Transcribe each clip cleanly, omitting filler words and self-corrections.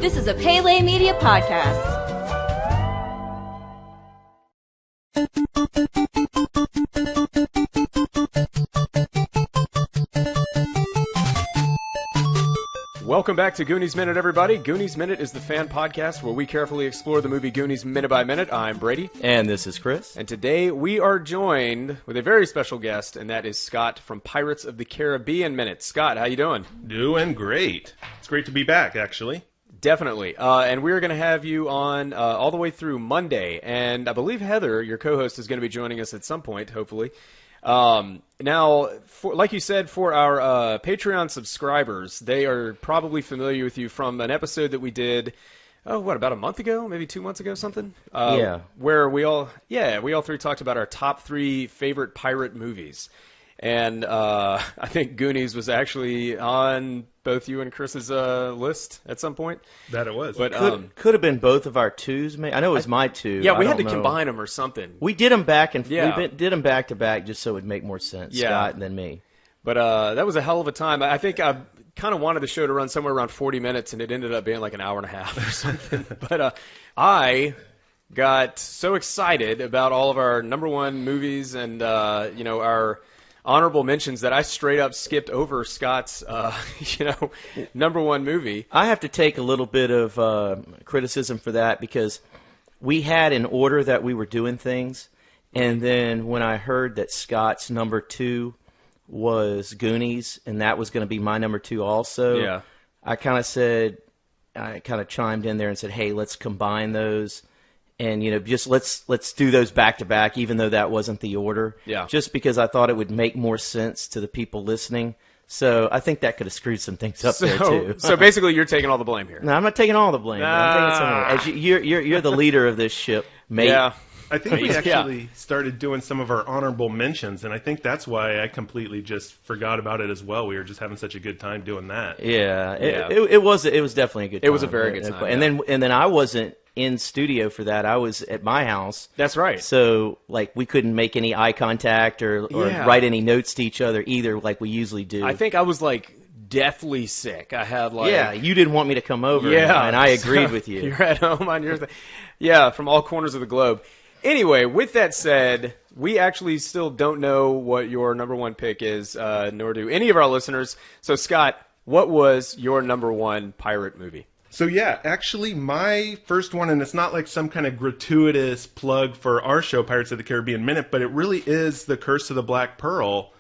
This is a Pele Media podcast. Welcome back to Goonies Minute, everybody. Goonies Minute is the fan podcast where we carefully explore the movie Goonies minute by minute. I'm Brady. And this is Chris. And today we are joined with a very special guest, and that is Scott from Pirates of the Caribbean Minute. Scott, how you doing? Doing great. It's great to be back, actually. Definitely. And we're going to have you on all the way through Monday. And I believe Heather, your co-host, is going to be joining us at some point, hopefully. Now, like you said, for our Patreon subscribers, they are probably familiar with you from an episode that we did, about a month ago, maybe 2 months ago, something? Yeah. Where we all three talked about our top 3 favorite pirate movies. And I think Goonies was actually on both you and Chris's list at some point. That it was. But Could have been both of our twos. I know it was my two. Yeah, we had to combine them or something. We did them back and Yeah. we did them back to back just so it would make more sense. Yeah. Scott and then me. But that was a hell of a time. I think I kind of wanted the show to run somewhere around 40 minutes, and it ended up being like an hour and a half or something. But I got so excited about all of our number one movies and our honorable mentions that I straight up skipped over Scott's number one movie. I have to take a little bit of criticism for that because we had an order that we were doing things, and then when I heard that Scott's number 2 was Goonies, and that was going to be my number 2 also, Yeah. I kind of chimed in there and said, hey, let's combine those. And, just let's do those back to back, even though that wasn't the order. Yeah. Just because I thought it would make more sense to the people listening. So I think that could have screwed some things up there too. So basically, you're taking all the blame here. No, I'm not taking all the blame. But I'm taking some of it. As you're the leader of this ship, mate. Yeah. I think we actually started doing some of our honorable mentions, and I think that's why I completely just forgot about it as well. We were just having such a good time doing that. Yeah. It was definitely a good time. It was a very good time. And then I wasn't in studio for that. I was at my house. That's right. So, we couldn't make any eye contact or write any notes to each other either like we usually do. I think I was, deathly sick. I had, Yeah, you didn't want me to come over, Yeah. and I agreed with you. You're at home on your thing. Yeah, from all corners of the globe. Anyway, with that said, we actually still don't know what your number one pick is, nor do any of our listeners. So, Scott, what was your number one pirate movie? So, actually my first one, and it's not like some kind of gratuitous plug for our show, Pirates of the Caribbean Minute, but it really is The Curse of the Black Pearl.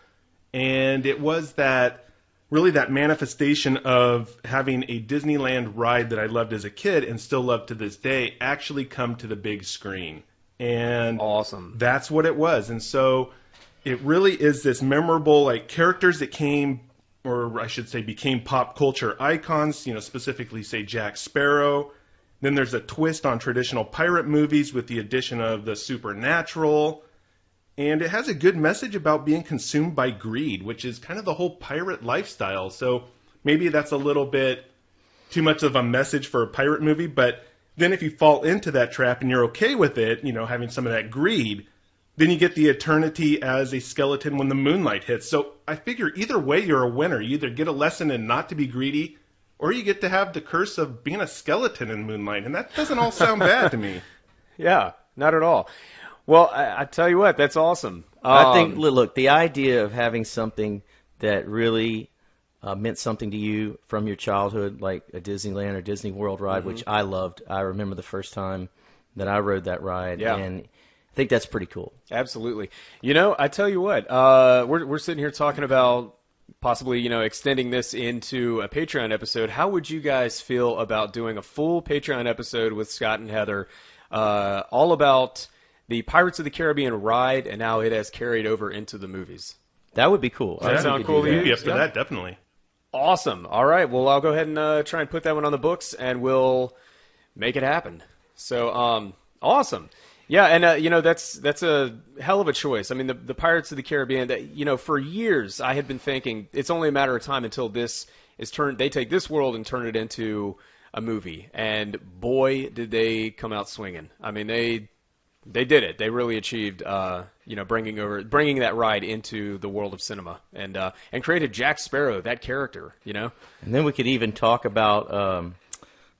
And it was that manifestation of having a Disneyland ride that I loved as a kid and still love to this day actually come to the big screen. And awesome. That's what it was. And so it really is this memorable, characters that came, or I should say became pop culture icons, specifically, say, Jack Sparrow. Then there's a twist on traditional pirate movies with the addition of the supernatural. And it has a good message about being consumed by greed, which is kind of the whole pirate lifestyle. So maybe that's a little bit too much of a message for a pirate movie, but then if you fall into that trap and you're okay with it, having some of that greed, then you get the eternity as a skeleton when the moonlight hits. So I figure either way you're a winner. You either get a lesson in not to be greedy, or you get to have the curse of being a skeleton in moonlight. And that doesn't all sound bad to me. Yeah, not at all. Well, I tell you what, that's awesome. I think, look, the idea of having something that really meant something to you from your childhood, like a Disneyland or Disney World ride, which I loved. I remember the first time that I rode that ride, and I think that's pretty cool. Absolutely. I tell you what, we're sitting here talking about possibly, extending this into a Patreon episode. How would you guys feel about doing a full Patreon episode with Scott and Heather, all about the Pirates of the Caribbean ride and how it has carried over into the movies? That would be cool. Does that sound cool to you? Yeah, for that, definitely. Awesome. All right. Well, I'll go ahead and try and put that one on the books, and we'll make it happen. So, awesome. Yeah, and that's a hell of a choice. I mean, the Pirates of the Caribbean. For years I had been thinking it's only a matter of time until this is turned. They take this world and turn it into a movie, and boy, did they come out swinging. I mean, they did it. They really achieved, bringing that ride into the world of cinema, and created Jack Sparrow, that character, And then we could even talk about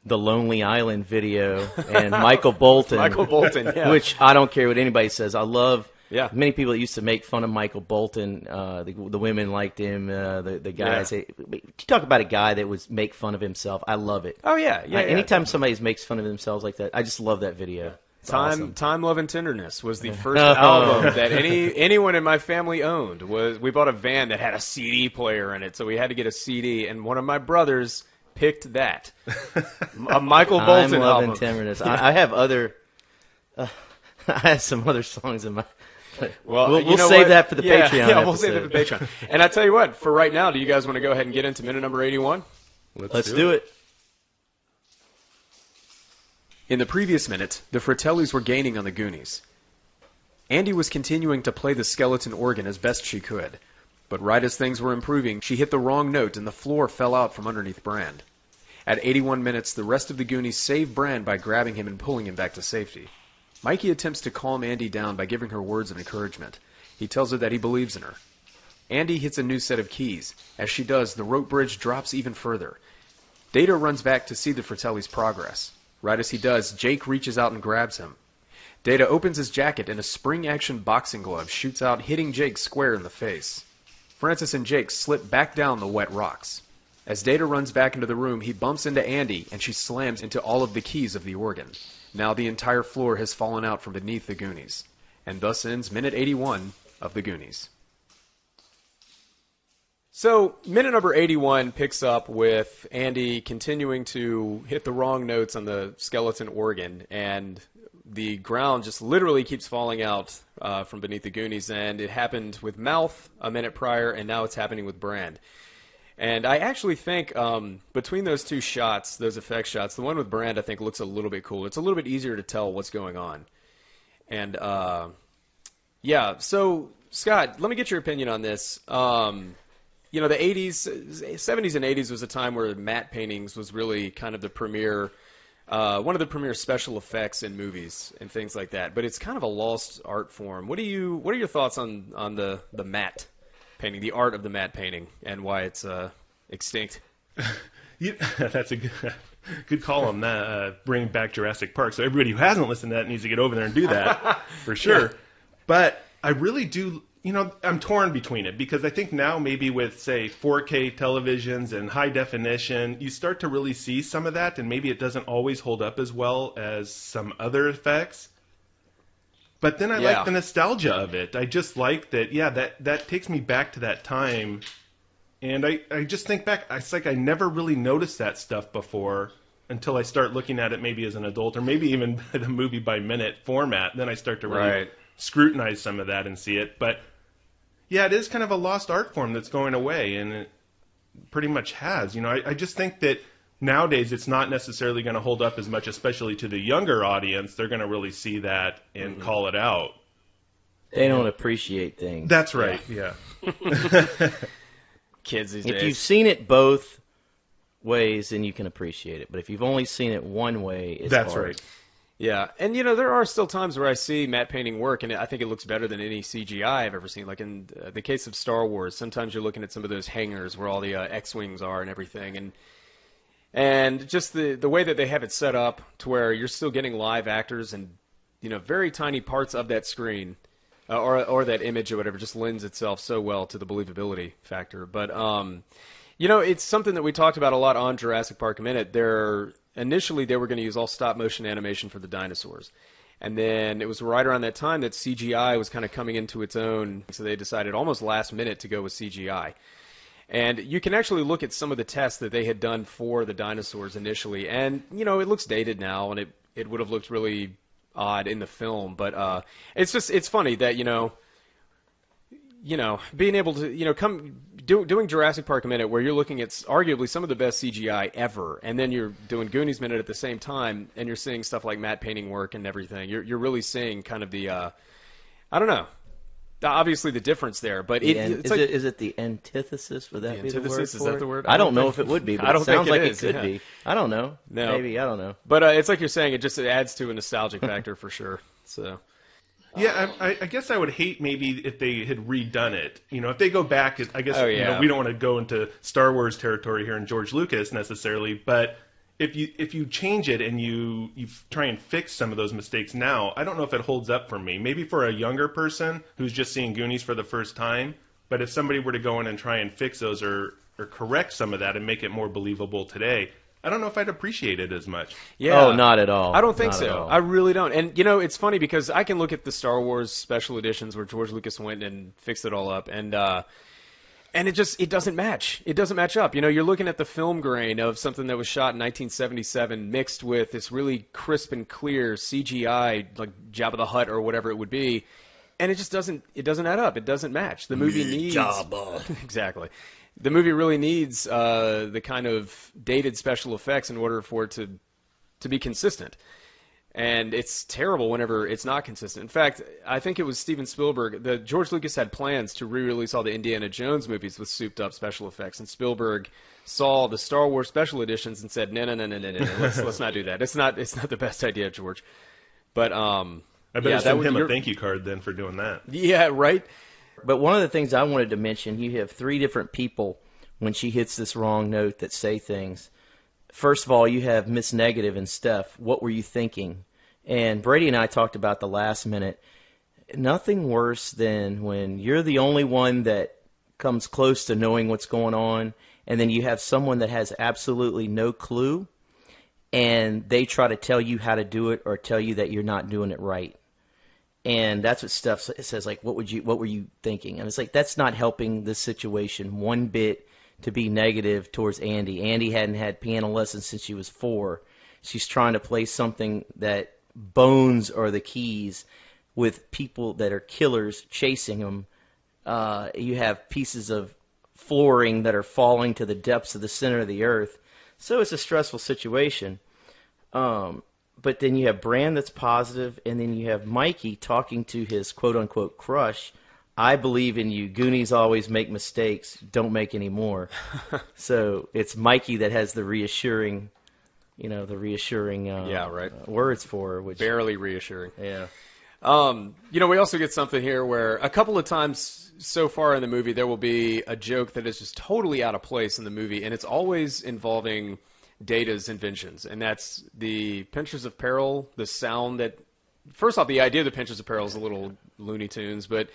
the Lonely Island video and Michael Bolton. Michael Bolton, yeah. Which I don't care what anybody says. I love. Yeah. Many people that used to make fun of Michael Bolton, the women liked him, the guys. Yeah. You talk about a guy that would make fun of himself. I love it. Oh, yeah. Yeah. Anytime somebody makes fun of themselves like that, I just love that video. It's awesome. Time, Love, and Tenderness was the first album that anyone in my family owned. We bought a van that had a CD player in it, so we had to get a CD, and one of my brothers picked that. A Michael Bolton Time, Love, album. and Tenderness. I have other... I have some other songs in my... Well, we'll save that for the Patreon Yeah, episode. we'll save that for the Patreon. And I tell you what, for right now, do you guys want to go ahead and get into minute number 81? Let's do it. In the previous minute, the Fratellis were gaining on the Goonies. Andy was continuing to play the skeleton organ as best she could, but right as things were improving, she hit the wrong note and the floor fell out from underneath Brand. At 81 minutes, the rest of the Goonies save Brand by grabbing him and pulling him back to safety. Mikey attempts to calm Andy down by giving her words of encouragement. He tells her that he believes in her. Andy hits a new set of keys. As she does, the rope bridge drops even further. Data runs back to see the Fratellis' progress. Right as he does, Jake reaches out and grabs him. Data opens his jacket and a spring-action boxing glove shoots out, hitting Jake square in the face. Francis and Jake slip back down the wet rocks. As Data runs back into the room, he bumps into Andy, and she slams into all of the keys of the organ. Now the entire floor has fallen out from beneath the Goonies. And thus ends minute 81 of the Goonies. So, minute number 81 picks up with Andy continuing to hit the wrong notes on the skeleton organ, and the ground just literally keeps falling out from beneath the Goonies, and it happened with Mouth a minute prior, and now it's happening with Brand. And I actually think between those two shots, those effect shots, the one with Brand I think looks a little bit cooler. It's a little bit easier to tell what's going on. And, yeah, so, Scott, let me get your opinion on this. You know, the 70s and 80s was a time where matte paintings was really kind of the premier, one of the premier special effects in movies and things like that. But it's kind of a lost art form. What are your thoughts on the matte painting, the art of the matte painting, and why it's extinct? That's a good call on that. Bringing back Jurassic Park. So everybody who hasn't listened to that needs to get over there and do that for sure. Yeah. But I really do. You know, I'm torn between it because I think now maybe with, say, 4K televisions and high definition, you start to really see some of that, and maybe it doesn't always hold up as well as some other effects. But then I like the nostalgia of it. I just like that, that takes me back to that time. And I just think back, it's like I never really noticed that stuff before until I start looking at it maybe as an adult, or maybe even the movie by minute format. Then I start to really scrutinize some of that and see it. But yeah, it is kind of a lost art form that's going away, and it pretty much has. You know, I just think that nowadays it's not necessarily going to hold up as much, especially to the younger audience. They're going to really see that and call it out. They don't appreciate things. That's right, yeah. Kids these days. If you've seen it both ways, then you can appreciate it. But if you've only seen it one way, it's hard. That's right. Yeah, and you know, there are still times where I see matte painting work, and I think it looks better than any CGI I've ever seen. Like in the case of Star Wars, sometimes you're looking at some of those hangars where all the X-Wings are and everything, and just the way that they have it set up to where you're still getting live actors and, you know, very tiny parts of that screen or that image or whatever just lends itself so well to the believability factor. But, you know, it's something that we talked about a lot on Jurassic Park a Minute. Initially, they were going to use all stop-motion animation for the dinosaurs. And then it was right around that time that CGI was kind of coming into its own, so they decided almost last minute to go with CGI. And you can actually look at some of the tests that they had done for the dinosaurs initially, and, you know, it looks dated now, and it would have looked really odd in the film. But it's funny that, you know, being able to, you know, doing Jurassic Park a Minute where you're looking at arguably some of the best CGI ever, and then you're doing Goonies Minute at the same time, and you're seeing stuff like matte painting work and everything. You're really seeing kind of the, I don't know, obviously the difference there. But is it the antithesis? Would that be the word for is that the word? I don't know if it would be, but it sounds like it could be. I don't know. No. Maybe, I don't know. But it's like you're saying, it adds to a nostalgic factor for sure. So. Yeah, I guess I would hate maybe if they had redone it. You know, if they go back, I guess you know, we don't want to go into Star Wars territory here in George Lucas necessarily, but if you change it and you try and fix some of those mistakes now, I don't know if it holds up for me. Maybe for a younger person who's just seeing Goonies for the first time, but if somebody were to go in and try and fix those or correct some of that and make it more believable today, I don't know if I'd appreciate it as much. Yeah. Oh, not at all. I don't think Not so. at all. I really don't. And, you know, it's funny because I can look at the Star Wars special editions where George Lucas went and fixed it all up, and it doesn't match. It doesn't match up. You know, you're looking at the film grain of something that was shot in 1977 mixed with this really crisp and clear CGI, like Jabba the Hutt or whatever it would be, and it just doesn't add up. It doesn't match. The movie needs... Jabba. Exactly. The movie really needs the kind of dated special effects in order for it to be consistent. And it's terrible whenever it's not consistent. In fact, I think it was Steven Spielberg. George Lucas had plans to re-release all the Indiana Jones movies with souped-up special effects, and Spielberg saw the Star Wars special editions and said, "No, let's not do that. It's not the best idea, George." But I better send him a thank you card then for doing that. Yeah, right. But one of the things I wanted to mention, you have three different people when she hits this wrong note that say things. First of all, you have Miss Negative and Steph. What were you thinking? And Brady and I talked about the last minute. Nothing worse than when you're the only one that comes close to knowing what's going on, and then you have someone that has absolutely no clue, and they try to tell you how to do it or tell you that you're not doing it right. And that's what Steph says, like, what were you thinking? And it's like, that's not helping this situation one bit to be negative towards Andy. Andy hadn't had piano lessons since she was 4. She's trying to play something that bones are the keys with people that are killers chasing them. You have pieces of flooring that are falling to the depths of the center of the earth. So it's a stressful situation. But then you have Bran that's positive, and then you have Mikey talking to his quote-unquote crush. I believe in you. Goonies always make mistakes. Don't make any more. So it's Mikey that has the reassuring, words for her. Which, barely reassuring. Yeah. We also get something here where a couple of times so far in the movie there will be a joke that is just totally out of place in the movie, and it's always involving Data's inventions, and that's the Pinchers of Peril, the sound that... First off, the idea of the Pinchers of Peril is a little Looney Tunes, but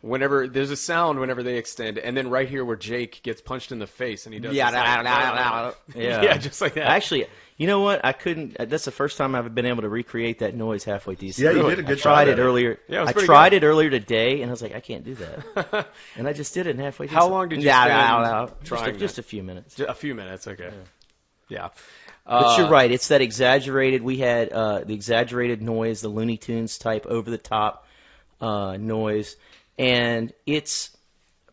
whenever there's a sound whenever they extend, and then right here where Jake gets punched in the face and he does yeah, just like that. Actually, you know what? I couldn't. That's the first time I've been able to recreate that noise halfway decent. Yeah, you did a good job. I tried it earlier. Yeah, I tried it earlier today, and I was like, I can't do that. And I just did it in halfway decent. How long did you spend trying just a few minutes. A few minutes, okay. Yeah. But you're right. It's that exaggerated. We had the exaggerated noise, the Looney Tunes type over-the-top noise. And it's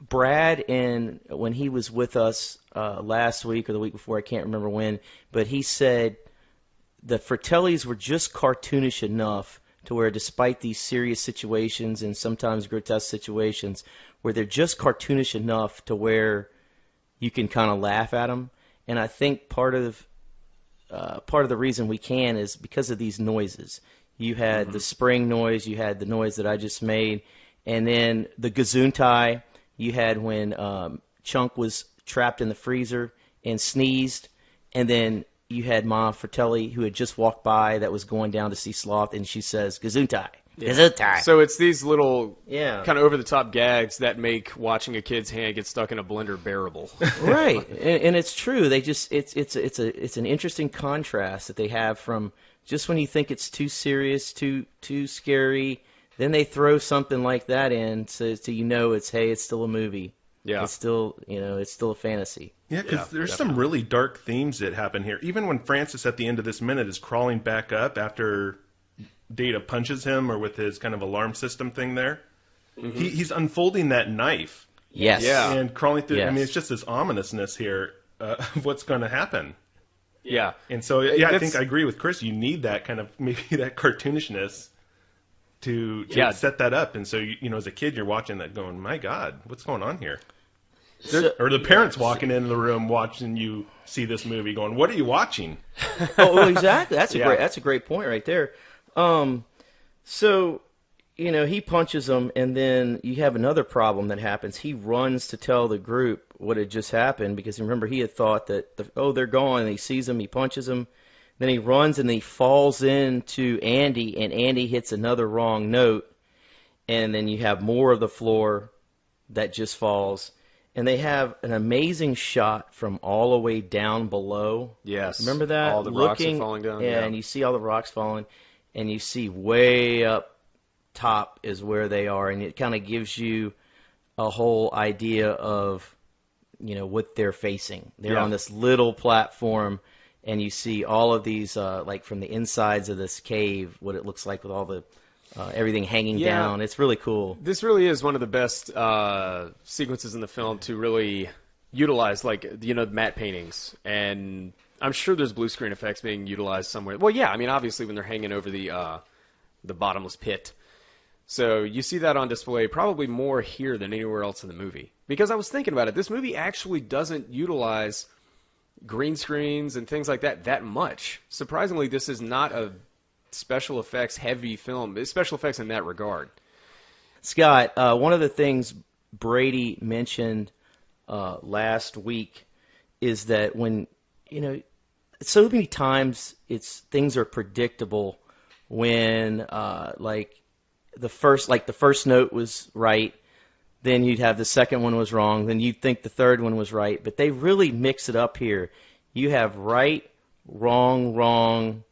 Brad, and when he was with us last week or the week before, I can't remember when, but he said the Fratellis were just cartoonish enough to where despite these serious situations and sometimes grotesque situations, where they're just cartoonish enough to where you can kind of laugh at them. And I think part of the reason we can is because of these noises. You had the spring noise, you had the noise that I just made, and then the Gesundheit you had when Chunk was trapped in the freezer and sneezed, and then you had Ma Fratelli who had just walked by that was going down to see Sloth, and she says, Gesundheit. Yeah. Gesundheit. So it's these little kind of over-the-top gags that make watching a kid's hand get stuck in a blender bearable. Right, and it's true. They just it's an interesting contrast that they have from just when you think it's too serious, too scary, then they throw something like that in so it's still a movie. Yeah, it's still a fantasy. Yeah, because there's some really dark themes that happen here. Even when Francis at the end of this minute is crawling back up after Data punches him, or with his kind of alarm system thing there, he's unfolding that knife. Yes. Yeah. And crawling through. Yes. I mean, it's just this ominousness here of what's going to happen. Yeah. And so, I think I agree with Chris. You need that kind of, maybe that cartoonishness to set that up. And so, as a kid, you're watching that going, my God, what's going on here? Or the parents walking into the room watching you see this movie going, what are you watching? Oh, exactly. That's a great point right there. So he punches them, and then you have another problem that happens. He runs to tell the group what had just happened, because remember, he had thought that, they're gone, and he sees them, he punches them. Then he runs, and he falls into Andy, and Andy hits another wrong note, and then you have more of the floor that just falls. And they have an amazing shot from all the way down below. Yes. Remember that? All the rocks are falling down. Yeah, and you see all the rocks falling, and you see way up top is where they are, and it kind of gives you a whole idea of, what they're facing. They're on this little platform, and you see all of these, like from the insides of this cave, what it looks like with all the everything hanging down. It's really cool. This really is one of the best sequences in the film to really utilize, matte paintings. And I'm sure there's blue screen effects being utilized somewhere. Well, yeah, I mean, obviously when they're hanging over the bottomless pit. So you see that on display probably more here than anywhere else in the movie. Because I was thinking about it, this movie actually doesn't utilize green screens and things like that much. Surprisingly, this is not a special effects heavy film. It's special effects in that regard. Scott, one of the things Brady mentioned last week is that when, so many times things are predictable when the first note was right, then you'd have the second one was wrong, then you'd think the third one was right, but they really mix it up here. You have right, wrong,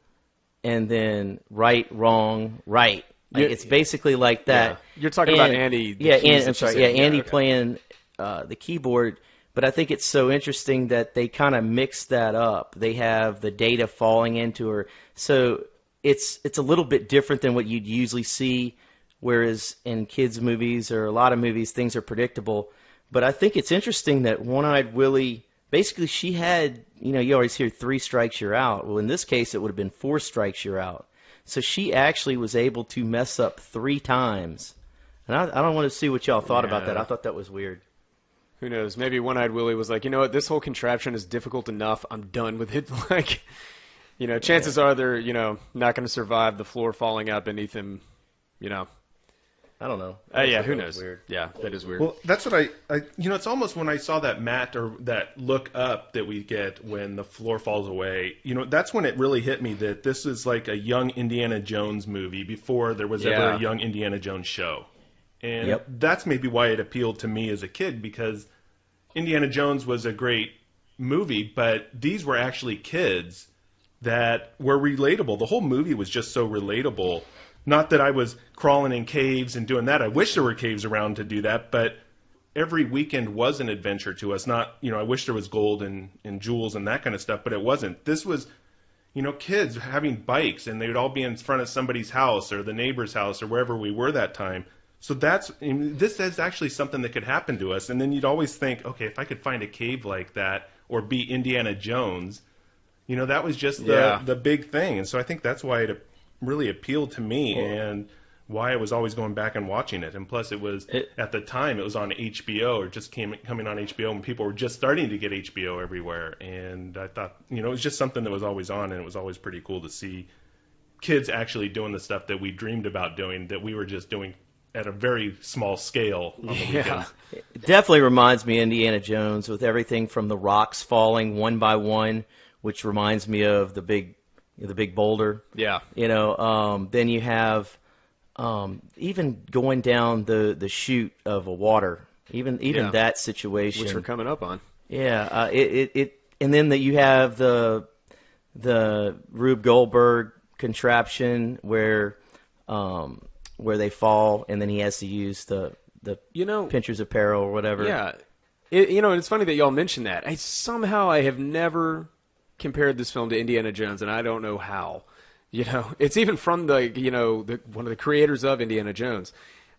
and then right, wrong, right. It's basically like that. Yeah. You're talking about Andy. Andy playing the keyboard. But I think it's so interesting that they kind of mix that up. They have the data falling into her. So it's a little bit different than what you'd usually see, whereas in kids' movies or a lot of movies, things are predictable. But I think it's interesting that One-Eyed Willie, basically she had, you always hear 3 strikes, you're out. Well, in this case, it would have been 4 strikes, you're out. So she actually was able to mess up 3 times. And I don't want to see what y'all thought about that. I thought that was weird. Who knows? Maybe One-Eyed Willie was like, you know what, this whole contraption is difficult enough. I'm done with it. Chances are they're, not going to survive the floor falling out beneath him, I don't know. Who knows? Weird. Yeah, that is weird. Well, that's what I it's almost when I saw that matte or that look up that we get when the floor falls away, that's when it really hit me that this is like a young Indiana Jones movie before there was ever a young Indiana Jones show. And that's maybe why it appealed to me as a kid, because Indiana Jones was a great movie, but these were actually kids that were relatable. The whole movie was just so relatable. Not that I was crawling in caves and doing that. I wish there were caves around to do that, but every weekend was an adventure to us. Not, I wish there was gold and jewels and that kind of stuff, but it wasn't. This was, kids having bikes, and they would all be in front of somebody's house or the neighbor's house or wherever we were that time. So this is actually something that could happen to us. And then you'd always think, okay, if I could find a cave like that or be Indiana Jones, that was just the big thing. And so I think that's why it really appealed to me and why I was always going back and watching it. And plus at the time it was on HBO, or just coming on HBO, and people were just starting to get HBO everywhere. And I thought, it was just something that was always on, and it was always pretty cool to see kids actually doing the stuff that we dreamed about doing, that we were just doing at a very small scale on the weekends. It definitely reminds me of Indiana Jones, with everything from the rocks falling one by one, which reminds me of the big boulder. Yeah. Then you have even going down the chute of a water, even that situation, which we're coming up on. Yeah. And then that you have the Rube Goldberg contraption where they fall, and then he has to use the Pincher's apparel or whatever. Yeah. It's funny that y'all mentioned that. I have never compared this film to Indiana Jones, and I don't know how. It's even from one of the creators of Indiana Jones.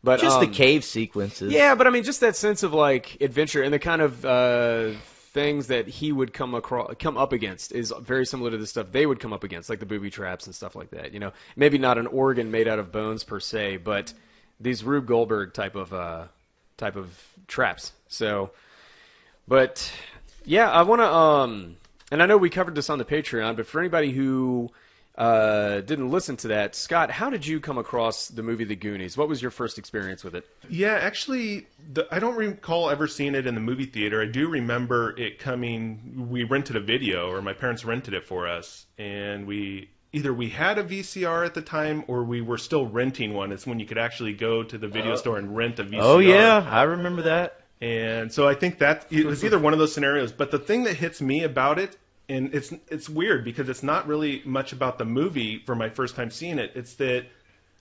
But just the cave sequences. Yeah, but I mean, just that sense of adventure and the kind of things that he would come up against is very similar to the stuff they would come up against, like the booby traps and stuff like that. Maybe not an organ made out of bones per se, but these Rube Goldberg type of traps. So, but yeah, I want to. And I know we covered this on the Patreon, but for anybody who didn't listen to that. Scott, how did you come across the movie The Goonies? What was your first experience with it? Yeah, actually, I don't recall ever seeing it in the movie theater. I do remember it coming. We rented a video, or my parents rented it for us, and either we had a VCR at the time or we were still renting one. It's when you could actually go to the video store and rent a VCR. Oh, yeah, I remember that. And so I think that it was either one of those scenarios. But the thing that hits me about it, and it's weird because it's not really much about the movie for my first time seeing it. It's that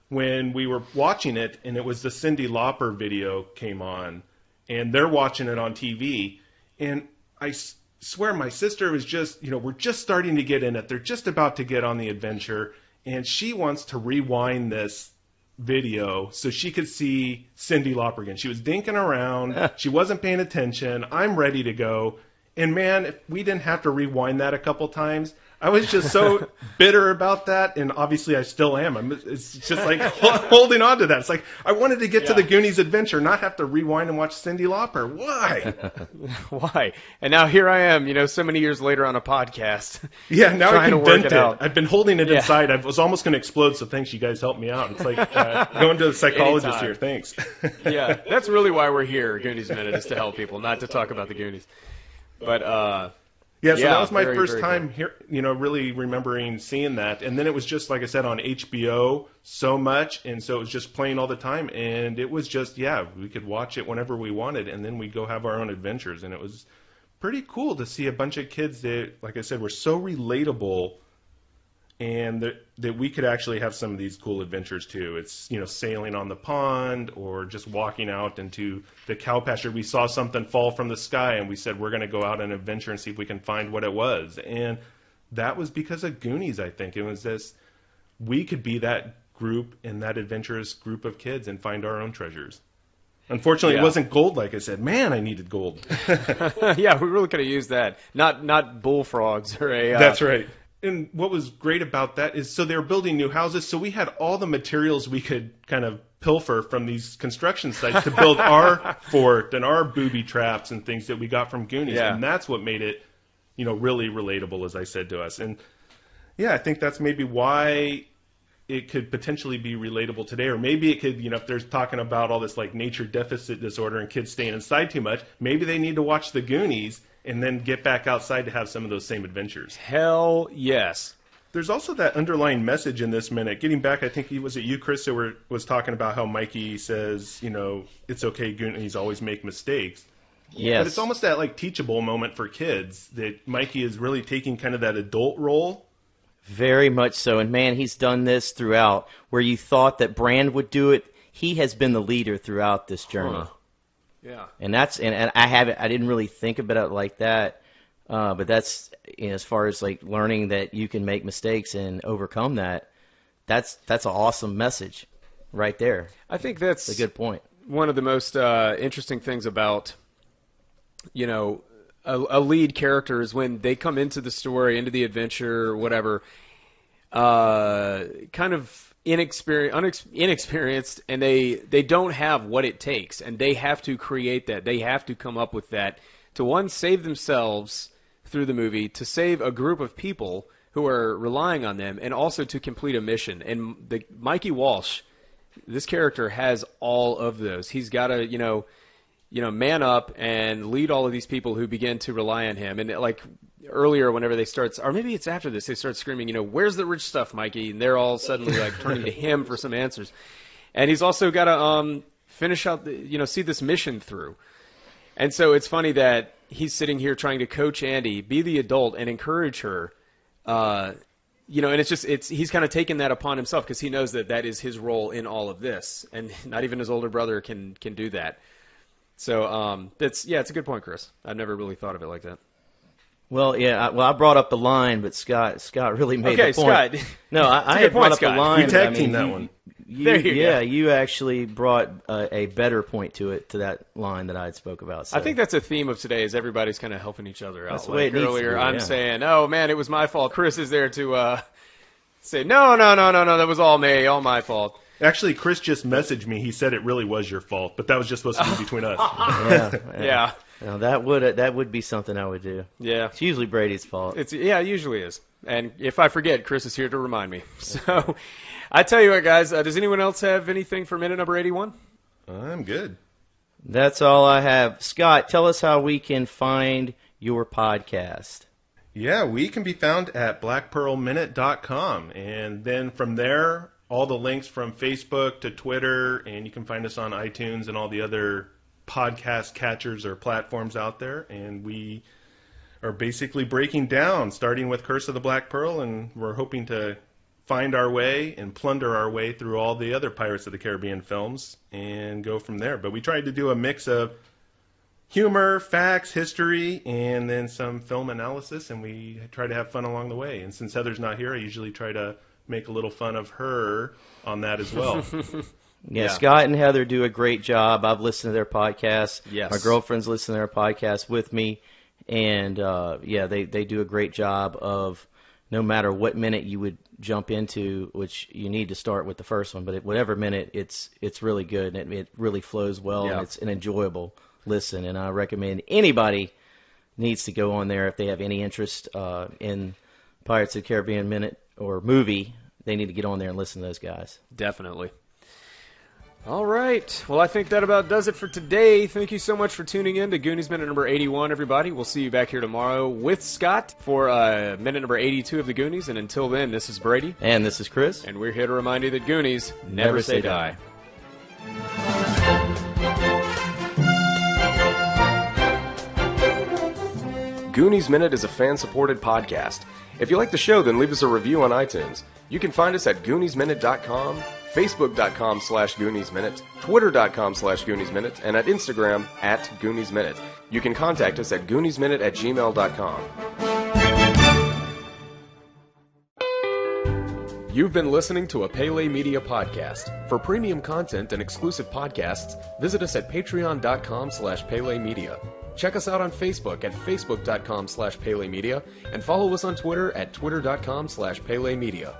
when we were watching it and it was the Cyndi Lauper video came on, and they're watching it on TV, and I swear my sister was just, we're just starting to get in it. They're just about to get on the adventure, and she wants to rewind this video so she could see Cyndi Lauper again. She was dinking around. She wasn't paying attention. I'm ready to go. And man, if we didn't have to rewind that a couple times, I was just so bitter about that, and obviously I still am. It's just like holding on to that. It's like I wanted to get to the Goonies adventure, not have to rewind and watch Cyndi Lauper. Why? Why? And now here I am, so many years later on a podcast. Yeah, now I can vent it. Out. I've been holding it inside. I was almost going to explode, so thanks, you guys helped me out. It's like going to the psychologist here. Thanks. Yeah, that's really why we're here, Goonies Minute, is to help people, not to talk about the Goonies. But yeah, so that was my first time here, really remembering seeing that. And then it was just, like I said, on HBO so much, and so it was just playing all the time. And it was just, we could watch it whenever we wanted, and then we'd go have our own adventures. And it was pretty cool to see a bunch of kids that, like I said, were so relatable, and that we could actually have some of these cool adventures too. It's, sailing on the pond or just walking out into the cow pasture. We saw something fall from the sky and we said, we're going to go out on an adventure and see if we can find what it was. And that was because of Goonies, I think. It was this, we could be that group and that adventurous group of kids and find our own treasures. Unfortunately, it wasn't gold, like I said. Man, I needed gold. Yeah, we really could have used that. Not bullfrogs or a... That's right. And what was great about that is, so they were building new houses, so we had all the materials we could kind of pilfer from these construction sites to build our fort and our booby traps and things that we got from Goonies. Yeah. And that's what made it, really relatable, as I said to us. And yeah, I think that's maybe why it could potentially be relatable today. Or maybe it could, if they're talking about all this like nature deficit disorder and kids staying inside too much, maybe they need to watch the Goonies and then get back outside to have some of those same adventures. Hell yes. There's also that underlying message in this minute. Getting back, I think, was it you, Chris, that was talking about how Mikey says, it's okay, Goonies always make mistakes. Yes. But it's almost that like teachable moment for kids that Mikey is really taking kind of that adult role. Very much so. And man, he's done this throughout. Where you thought that Brand would do it, he has been the leader throughout this journey. Huh. Yeah, and I didn't really think about it like that, but that's as far as like learning that you can make mistakes and overcome that. That's an awesome message, right there. I think that's a good point. One of the most interesting things about a lead character is when they come into the story, into the adventure, or whatever, kind of inexperienced, and they don't have what it takes, and they have to create that. They have to come up with that to, one, save themselves through the movie, to save a group of people who are relying on them, and also to complete a mission. And Mikey Walsh, this character, has all of those. He's got to, man up and lead all of these people who begin to rely on him. And like earlier, whenever they start, or maybe it's after this, they start screaming, where's the rich stuff, Mikey? And they're all suddenly like turning to him for some answers. And he's also got to finish out, see this mission through. And so it's funny that he's sitting here trying to coach Andy, be the adult, and encourage her. And he's kind of taken that upon himself because he knows that is his role in all of this, and not even his older brother can do that. So it's a good point, Chris. I've never really thought of it like that. Well, yeah. I brought up the line, but Scott really made the point. Okay, Scott. No, I had brought up the line. We tag teamed that one. You actually brought a better point to that line that I had spoke about. So. I think that's a theme of today, is everybody's kind of helping each other out. That's the way it needs earlier, to be, I'm saying, oh man, it was my fault. Chris is there to say, no, that was all me, all my fault. Actually, Chris just messaged me. He said it really was your fault, but that was just supposed to be between us. Yeah. Now that would be something I would do. Yeah. It's usually Brady's fault. It usually is. And if I forget, Chris is here to remind me. So I tell you what, guys, does anyone else have anything for minute number 81? I'm good. That's all I have. Scott, tell us how we can find your podcast. Yeah, we can be found at blackpearlminute.com. And then from there, all the links from Facebook to Twitter, and you can find us on iTunes and all the other podcast catchers or platforms out there. And we are basically breaking down, starting with Curse of the Black Pearl, and we're hoping to find our way and plunder our way through all the other Pirates of the Caribbean films and go from there. But we tried to do a mix of humor, facts, history, and then some film analysis, and we try to have fun along the way. And since Heather's not here, I usually try to make a little fun of her on that as well. Yeah, Scott and Heather do a great job. I've listened to their podcast. Yes. My girlfriend's listened to their podcast with me, and they do a great job of no matter what minute you would jump into, which you need to start with the first one, but at whatever minute, it's really good, and it really flows well, and it's an enjoyable listen, and I recommend anybody needs to go on there if they have any interest in Pirates of the Caribbean minute or movie. They need to get on there and listen to those guys. Definitely. All right. Well, I think that about does it for today. Thank you so much for tuning in to Goonies Minute number 81, everybody. We'll see you back here tomorrow with Scott for minute number 82 of the Goonies. And until then, this is Brady. And this is Chris. And we're here to remind you that Goonies never say die. Goonies Minute is a fan-supported podcast. If you like the show, then leave us a review on iTunes. You can find us at GooniesMinute.com, Facebook.com/GooniesMinute, Twitter.com/GooniesMinute, and at Instagram @GooniesMinute. You can contact us at GooniesMinute@gmail.com. You've been listening to a Pele Media podcast. For premium content and exclusive podcasts, visit us at Patreon.com/Pele Media. Check us out on Facebook at Facebook.com/Pele Media and follow us on Twitter at Twitter.com/Pele Media.